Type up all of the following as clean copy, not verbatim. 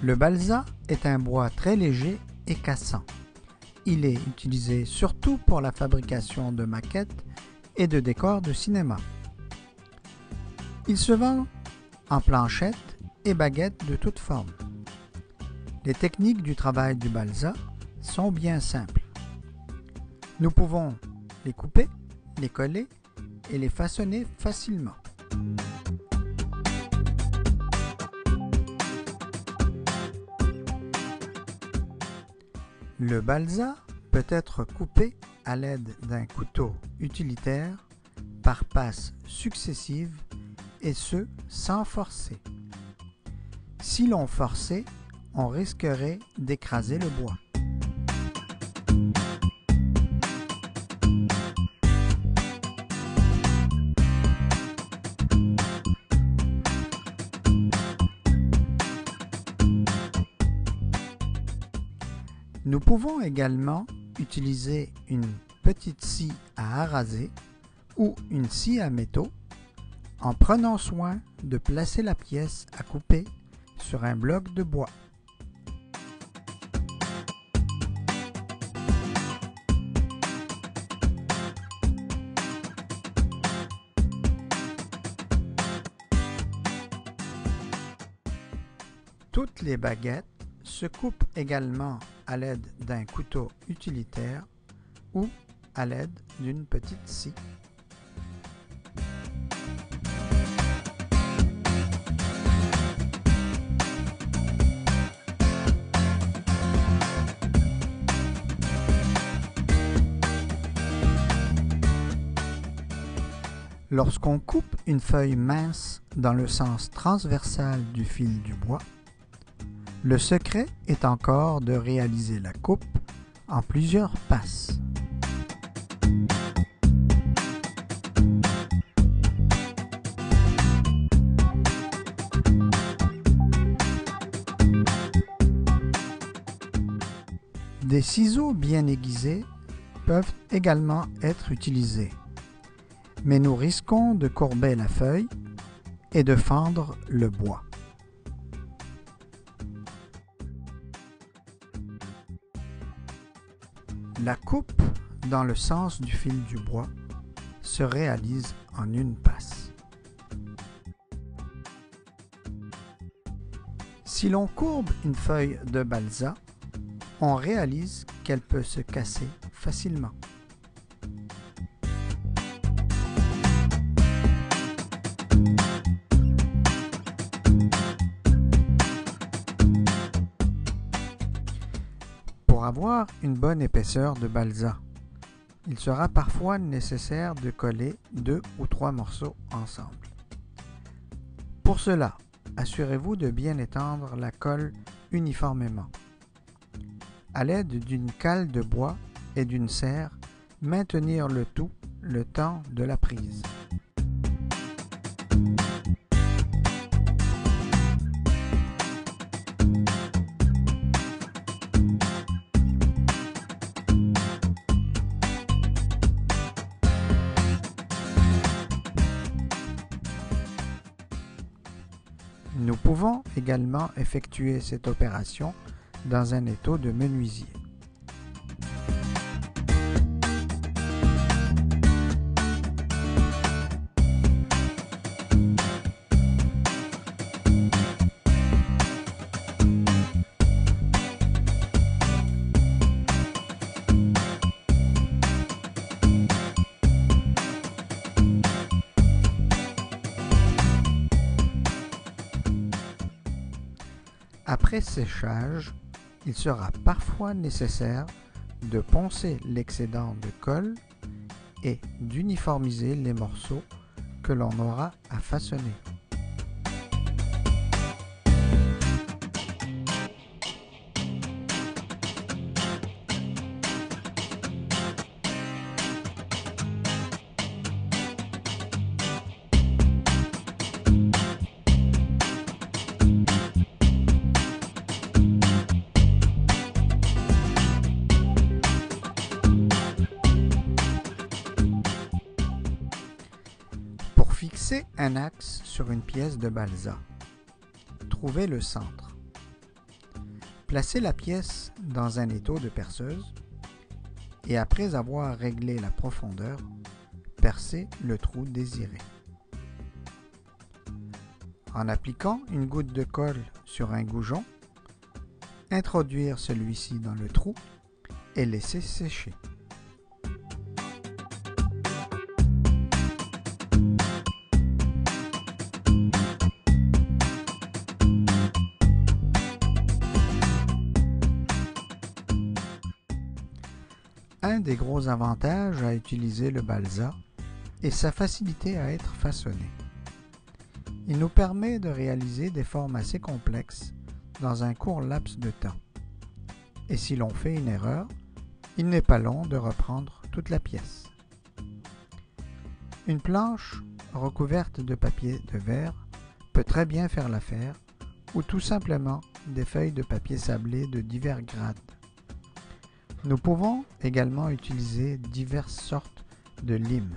Le balsa est un bois très léger et cassant. Il est utilisé surtout pour la fabrication de maquettes et de décors de cinéma. Il se vend en planchettes et baguettes de toutes formes. Les techniques du travail du balsa sont bien simples. Nous pouvons les couper, les coller et les façonner facilement. Le balsa peut être coupé à l'aide d'un couteau utilitaire par passes successives et ce sans forcer. Si l'on forçait, on risquerait d'écraser le bois. Nous pouvons également utiliser une petite scie à araser ou une scie à métaux en prenant soin de placer la pièce à couper sur un bloc de bois. Toutes les baguettes se coupent également à l'aide d'un couteau utilitaire ou à l'aide d'une petite scie. Lorsqu'on coupe une feuille mince dans le sens transversal du fil du bois, le secret est encore de réaliser la coupe en plusieurs passes. Des ciseaux bien aiguisés peuvent également être utilisés, mais nous risquons de courber la feuille et de fendre le bois. La coupe dans le sens du fil du bois se réalise en une passe. Si l'on courbe une feuille de balsa, on réalise qu'elle peut se casser facilement. Pour avoir une bonne épaisseur de balsa, il sera parfois nécessaire de coller 2 ou 3 morceaux ensemble. Pour cela, assurez-vous de bien étendre la colle uniformément. À l'aide d'une cale de bois et d'une serre, maintenir le tout le temps de la prise. Nous pouvons également effectuer cette opération dans un étau de menuisier. Après séchage, il sera parfois nécessaire de poncer l'excédent de colle et d'uniformiser les morceaux que l'on aura à façonner. Fixez un axe sur une pièce de balsa. Trouvez le centre. Placez la pièce dans un étau de perceuse et après avoir réglé la profondeur, percez le trou désiré. En appliquant une goutte de colle sur un goujon, introduire celui-ci dans le trou et laisser sécher. Un des gros avantages à utiliser le balsa est sa facilité à être façonné. Il nous permet de réaliser des formes assez complexes dans un court laps de temps. Et si l'on fait une erreur, il n'est pas long de reprendre toute la pièce. Une planche recouverte de papier de verre peut très bien faire l'affaire, ou tout simplement des feuilles de papier sablé de divers grades. Nous pouvons également utiliser diverses sortes de limes.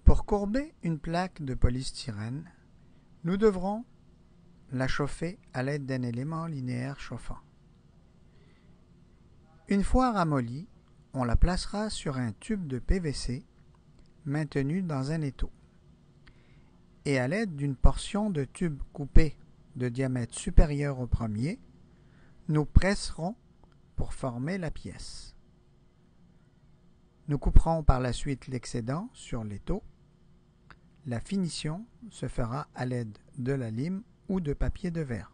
Pour courber une plaque de polystyrène, nous devrons la chauffer à l'aide d'un élément linéaire chauffant. Une fois ramollie, on la placera sur un tube de PVC maintenu dans un étau. Et à l'aide d'une portion de tube coupé de diamètre supérieur au premier, nous presserons pour former la pièce. Nous couperons par la suite l'excédent sur l'étau. La finition se fera à l'aide de la lime ou de papier de verre.